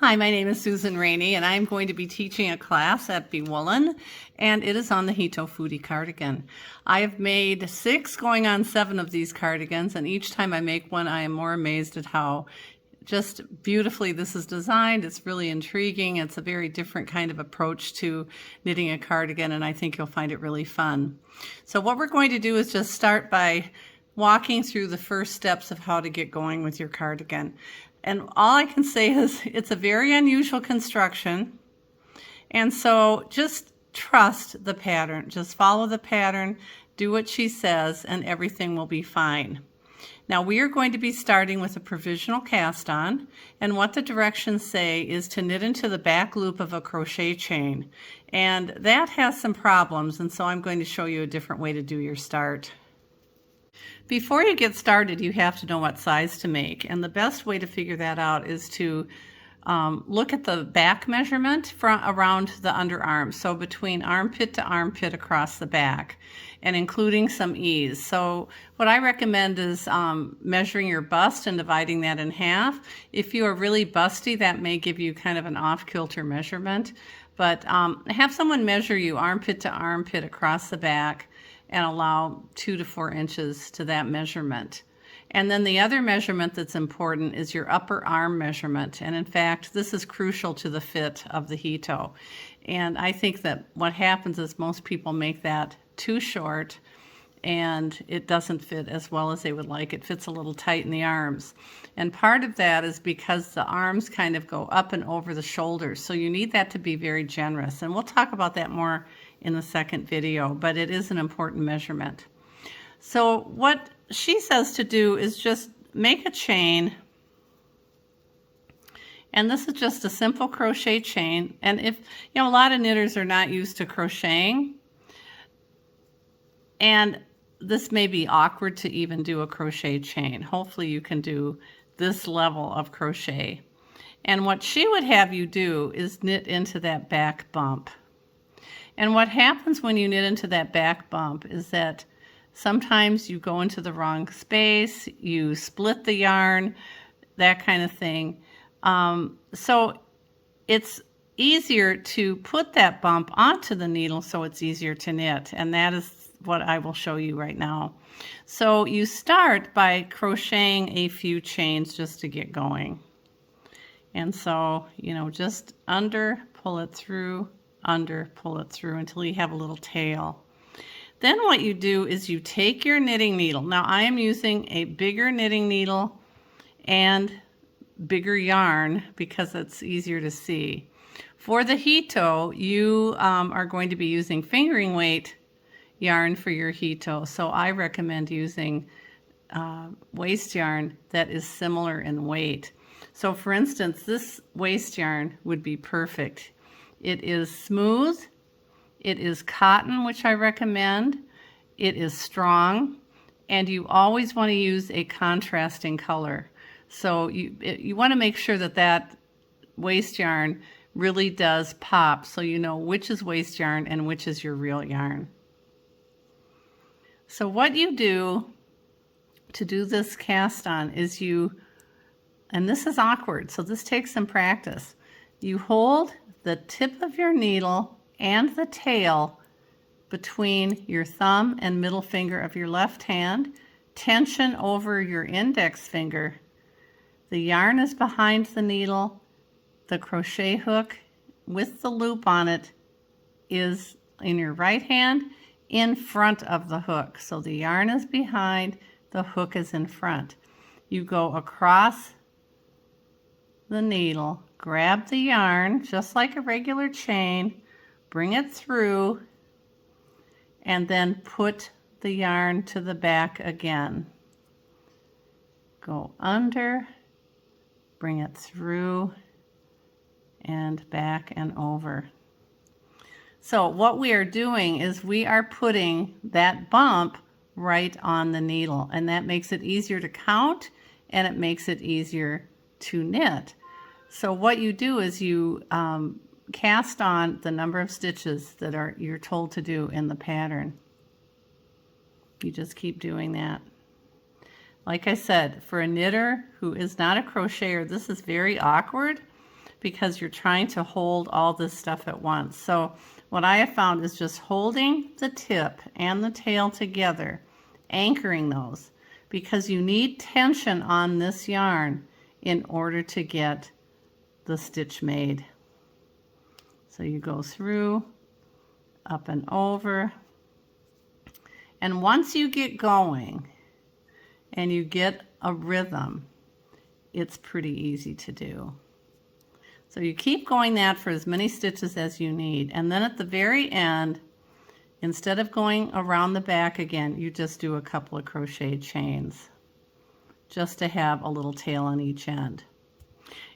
Hi, my name is Susan Rainey, and I'm going to be teaching a class at Bewoolen, and it is on the Hitofude Cardigan. I have made 6 going on 7 of these cardigans, and each time I make one, I am more amazed at how just beautifully this is designed. It's really intriguing. It's a very different kind of approach to knitting a cardigan, and I think you'll find it really fun. So what we're going to do is just start by walking through the first steps of how to get going with your cardigan. And all I can say is it's a very unusual construction. And so just trust the pattern. Just follow the pattern, do what she says, and everything will be fine. Now we are going to be starting with a provisional cast on, and what the directions say is to knit into the back loop of a crochet chain. And that has some problems, and so I'm going to show you a different way to do your start. Before you get started, you have to know what size to make, and the best way to figure that out is to look at the back measurement from around the underarm, so between armpit to armpit across the back, and including some ease. So what I recommend is measuring your bust and dividing that in half. If you are really busty, that may give you kind of an off-kilter measurement, but have someone measure you armpit to armpit across the back and allow 2 to 4 inches to that measurement. And then the other measurement that's important is your upper arm measurement. And in fact, this is crucial to the fit of the Hito. And I think that what happens is most people make that too short and it doesn't fit as well as they would like. It fits a little tight in the arms. And part of that is because the arms kind of go up and over the shoulders. So you need that to be very generous. And we'll talk about that more in the second video, but it is an important measurement. So what she says to do is just make a chain, and this is just a simple crochet chain. And if you know, a lot of knitters are not used to crocheting, and this may be awkward to even do a crochet chain. Hopefully you can do this level of crochet. And what she would have you do is knit into that back bump. And what happens when you knit into that back bump is that sometimes you go into the wrong space, you split the yarn, that kind of thing. So it's easier to put that bump onto the needle so it's easier to knit, and that is what I will show you right now. So you start by crocheting a few chains just to get going. And so, you know, just under, pull it through, under, pull it through until you have a little tail. Then what you do is you take your knitting needle. Now I am using a bigger knitting needle and bigger yarn because it's easier to see. For the Hito, you are going to be using fingering weight yarn for your Hito. So I recommend using waste yarn that is similar in weight. So for instance, this waste yarn would be perfect. It is smooth, it is cotton, which I recommend, it is strong, and you always want to use a contrasting color. So you want to make sure that that waste yarn really does pop, so you know which is waste yarn and which is your real yarn. So what you do to do this cast on is and this is awkward, so this takes some practice, you hold the tip of your needle and the tail between your thumb and middle finger of your left hand, tension over your index finger. The yarn is behind the needle, the crochet hook with the loop on it is in your right hand in front of the hook. So the yarn is behind, the hook is in front. You go across the needle, grab the yarn just like a regular chain, bring it through, and then put the yarn to the back again. Go under, bring it through, and back and over. So what we are doing is we are putting that bump right on the needle, and that makes it easier to count and it makes it easier to knit. So what you do is you cast on the number of stitches that you're told to do in the pattern. You just keep doing that. Like I said, for a knitter who is not a crocheter, this is very awkward because you're trying to hold all this stuff at once. So what I have found is just holding the tip and the tail together, anchoring those, because you need tension on this yarn in order to get the stitch made. So you go through, up and over, and once you get going and you get a rhythm, it's pretty easy to do. So you keep going that for as many stitches as you need, and then at the very end, instead of going around the back again, you just do a couple of crocheted chains just to have a little tail on each end.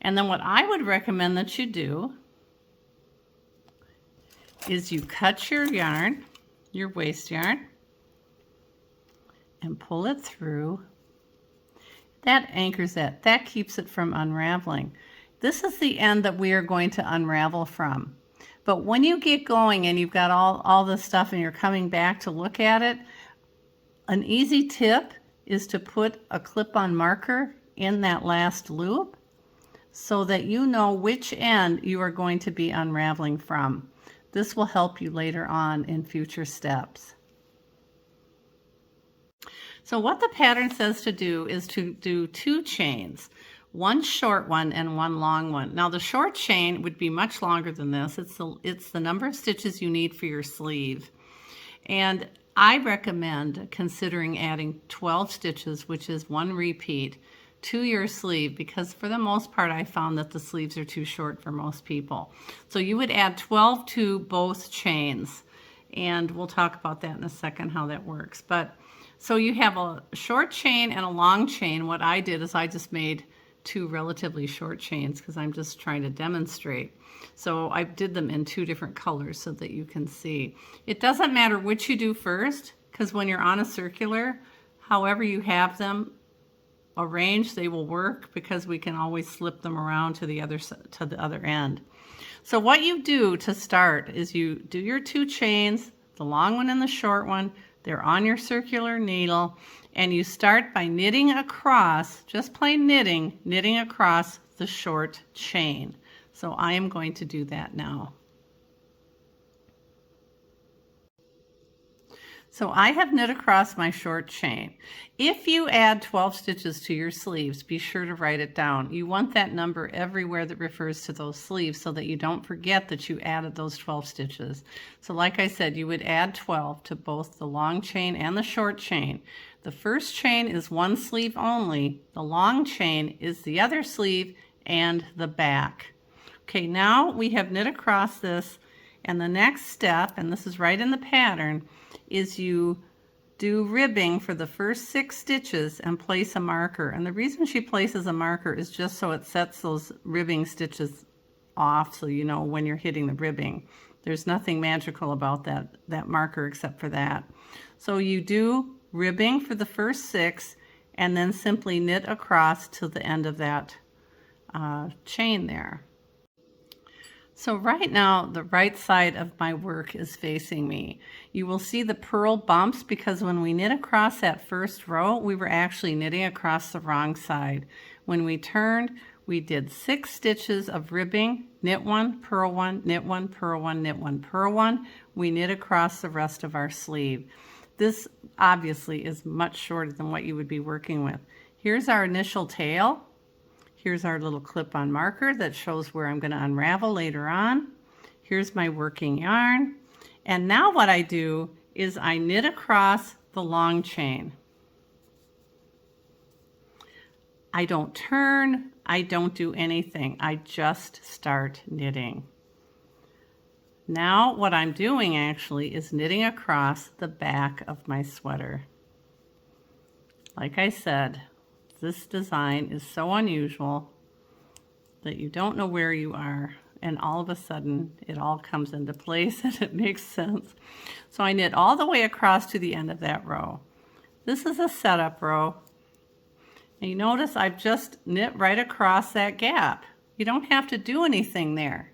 And then what I would recommend that you do is you cut your yarn, your waste yarn, and pull it through. That anchors it. That keeps it from unraveling. This is the end that we are going to unravel from. But when you get going and you've got all this stuff and you're coming back to look at it, an easy tip is to put a clip-on marker in that last loop so that you know which end you are going to be unraveling from. This will help you later on in future steps. So what the pattern says to do is to do 2 chains, one short one and one long one. Now the short chain would be much longer than this. It's the number of stitches you need for your sleeve. And I recommend considering adding 12 stitches, which is 1 repeat, to your sleeve, because for the most part I found that the sleeves are too short for most people. So you would add 12 to both chains, and we'll talk about that in a second how that works. But so you have a short chain and a long chain. What I did is I just made 2 relatively short chains because I'm just trying to demonstrate. So I did them in 2 different colors so that you can see. It doesn't matter which you do first, because when you're on a circular, however you have them arranged, they will work, because we can always slip them around to the other end. So what you do to start is you do your 2 chains, the long one and the short one. They're on your circular needle, and you start by knitting across, just plain knitting across the short chain. So I am going to do that now. So I have knit across my short chain. If you add 12 stitches to your sleeves, be sure to write it down. You want that number everywhere that refers to those sleeves so that you don't forget that you added those 12 stitches. So like I said, you would add 12 to both the long chain and the short chain. The first chain is one sleeve only. The long chain is the other sleeve and the back. Okay, now we have knit across this, and the next step, and this is right in the pattern, is you do ribbing for the first 6 stitches and place a marker. And the reason she places a marker is just so it sets those ribbing stitches off, so you know when you're hitting the ribbing. There's nothing magical about that marker except for that. So you do ribbing for the first 6 and then simply knit across to the end of that chain there. So right now, the right side of my work is facing me. You will see the purl bumps because when we knit across that first row, we were actually knitting across the wrong side. When we turned, we did 6 stitches of ribbing, knit 1, purl 1, knit 1, purl 1, knit 1, purl 1. We knit across the rest of our sleeve. This obviously is much shorter than what you would be working with. Here's our initial tail. Here's our little clip-on marker that shows where I'm going to unravel later on. Here's my working yarn. And now what I do is I knit across the long chain. I don't turn, I don't do anything. I just start knitting. Now what I'm doing actually is knitting across the back of my sweater. Like I said, this design is so unusual that you don't know where you are, and all of a sudden it all comes into place and it makes sense. So I knit all the way across to the end of that row. This is a setup row, and you notice I've just knit right across that gap. You don't have to do anything there.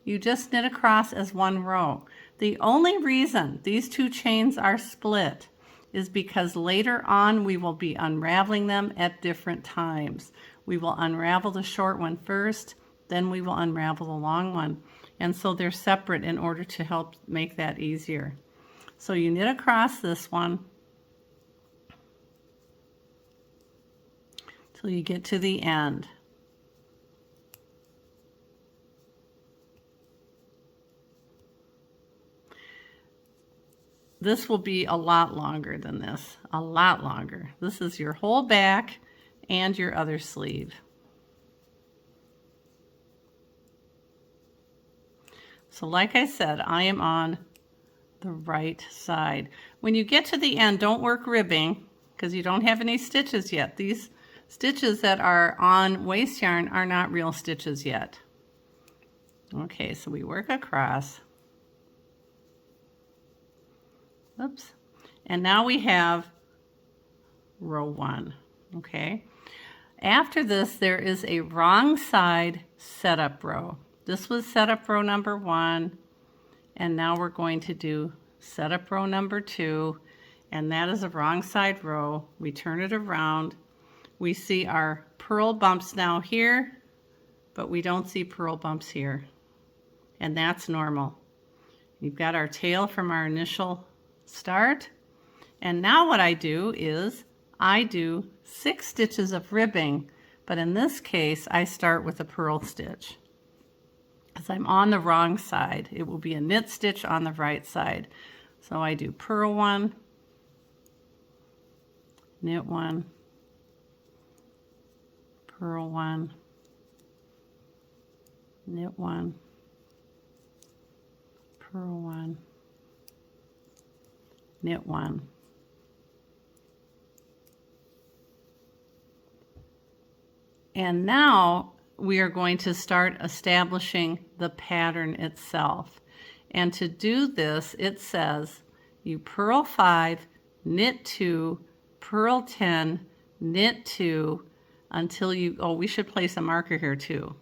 You just knit across as one row. The only reason these 2 chains are split is because later on we will be unraveling them at different times. We will unravel the short one first, then we will unravel the long one. And so they're separate in order to help make that easier. So you knit across this one till you get to the end. This will be a lot longer than this, a lot longer. This is your whole back and your other sleeve. So like I said, I am on the right side. When you get to the end, don't work ribbing because you don't have any stitches yet. These stitches that are on waste yarn are not real stitches yet. Okay, so we work across. Oops. And now we have row 1, okay? After this, there is a wrong side setup row. This was setup row number 1, and now we're going to do setup row number 2, and that is a wrong side row. We turn it around. We see our purl bumps now here, but we don't see purl bumps here, and that's normal. You've got our tail from our initial start, and now what I do is I do 6 stitches of ribbing, but in this case I start with a purl stitch because I'm on the wrong side. It will be a knit stitch on the right side. So I do purl 1, knit 1, purl 1, knit 1, purl 1, knit 1. And now we are going to start establishing the pattern itself. And to do this, it says you purl 5, knit 2, purl 10, knit 2 until you, oh, we should place a marker here too.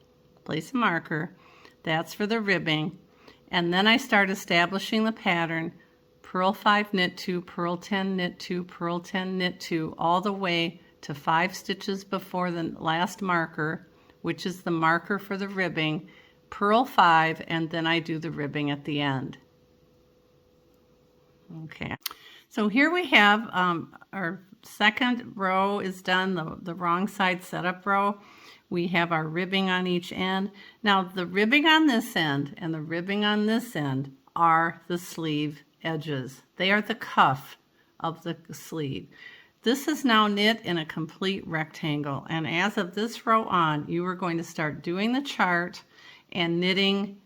Place a marker. That's for the ribbing. And then I start establishing the pattern. Purl 5, knit 2, purl 10, knit 2, purl 10, knit 2, all the way to 5 stitches before the last marker, which is the marker for the ribbing, purl 5, and then I do the ribbing at the end. Okay, so here we have our second row is done, the wrong side setup row. We have our ribbing on each end. Now the ribbing on this end and the ribbing on this end are the sleeve edges. They are the cuff of the sleeve. This is now knit in a complete rectangle, and as of this row on, you are going to start doing the chart and knitting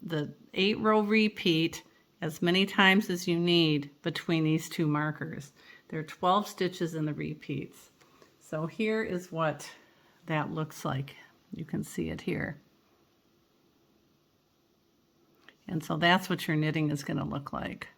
the 8-row repeat as many times as you need between these 2 markers. There are 12 stitches in the repeats. So here is what that looks like. You can see it here. And so that's what your knitting is going to look like.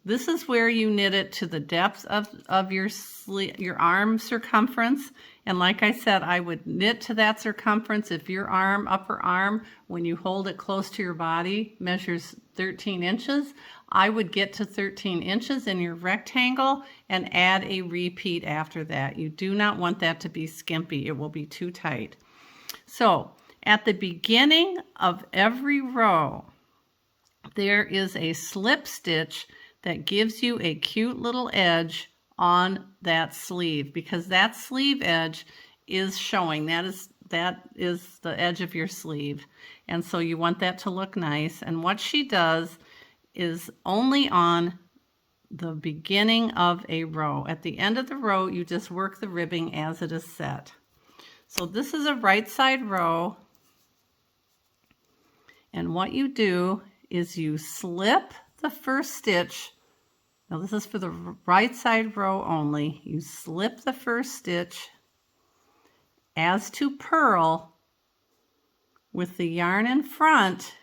This is where you knit it to the depth of your arm circumference. And like I said, I would knit to that circumference. If your arm, upper arm, when you hold it close to your body, measures 13 inches, I would get to 13 inches in your rectangle and add a repeat after that. You do not want that to be skimpy. It will be too tight. So at the beginning of every row, there is a slip stitch that gives you a cute little edge on that sleeve, because that sleeve edge is showing. That is the edge of your sleeve. And so you want that to look nice. And what she does is only on the beginning of a row. At the end of the row, you just work the ribbing as it is set. So this is a right side row. And what you do is you slip the first stitch. Now this is for the right side row only. You slip the first stitch as to purl with the yarn in front,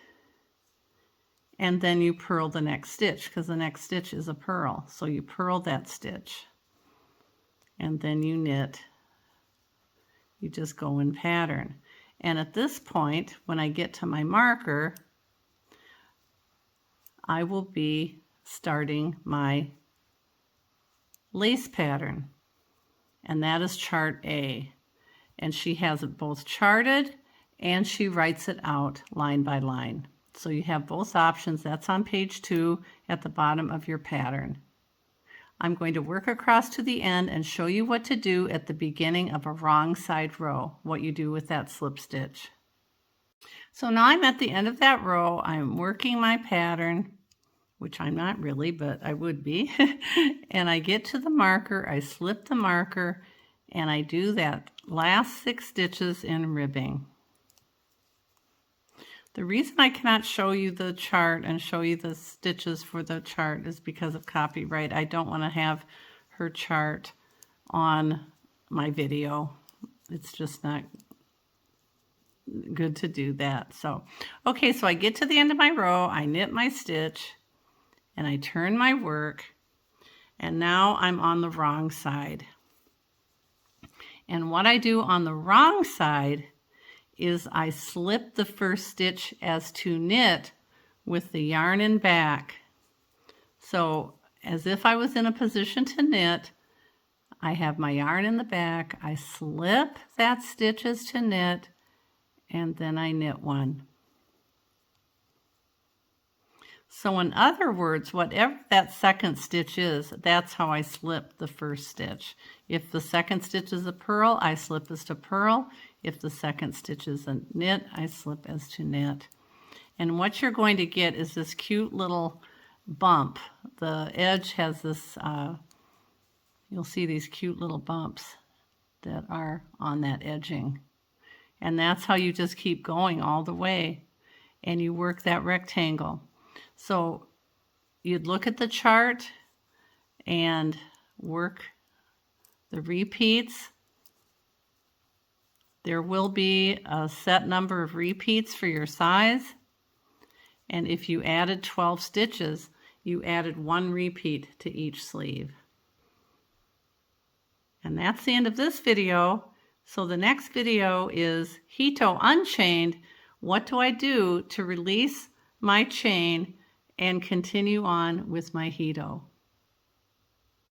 and then you purl the next stitch because the next stitch is a purl. So you purl that stitch and then you knit. You just go in pattern. And at this point, when I get to my marker, I will be starting my lace pattern, and that is chart A. And she has it both charted and she writes it out line by line. So you have both options. That's on page 2 at the bottom of your pattern. I'm going to work across to the end and show you what to do at the beginning of a wrong side row, what you do with that slip stitch. So now I'm at the end of that row. I'm working my pattern, which I'm not really, but I would be. And I get to the marker, I slip the marker, and I do that last 6 stitches in ribbing. The reason I cannot show you the chart and show you the stitches for the chart is because of copyright. I don't want to have her chart on my video. It's just not good to do that. So, okay, so I get to the end of my row, I knit my stitch, and I turn my work, and now I'm on the wrong side. And what I do on the wrong side is I slip the first stitch as to knit with the yarn in back. So as if I was in a position to knit, I have my yarn in the back, I slip that stitch as to knit, and then I knit one. So in other words, whatever that second stitch is, that's how I slip the first stitch. If the second stitch is a purl, I slip as to purl. If the second stitch is a knit, I slip as to knit. And what you're going to get is this cute little bump. The edge has this, you'll see these cute little bumps that are on that edging. And that's how you just keep going all the way. And you work that rectangle. So you'd look at the chart and work the repeats. There will be a set number of repeats for your size. And if you added 12 stitches, you added 1 repeat to each sleeve. And that's the end of this video. So the next video is Hito Unchained. What do I do to release my chain and continue on with my Hito?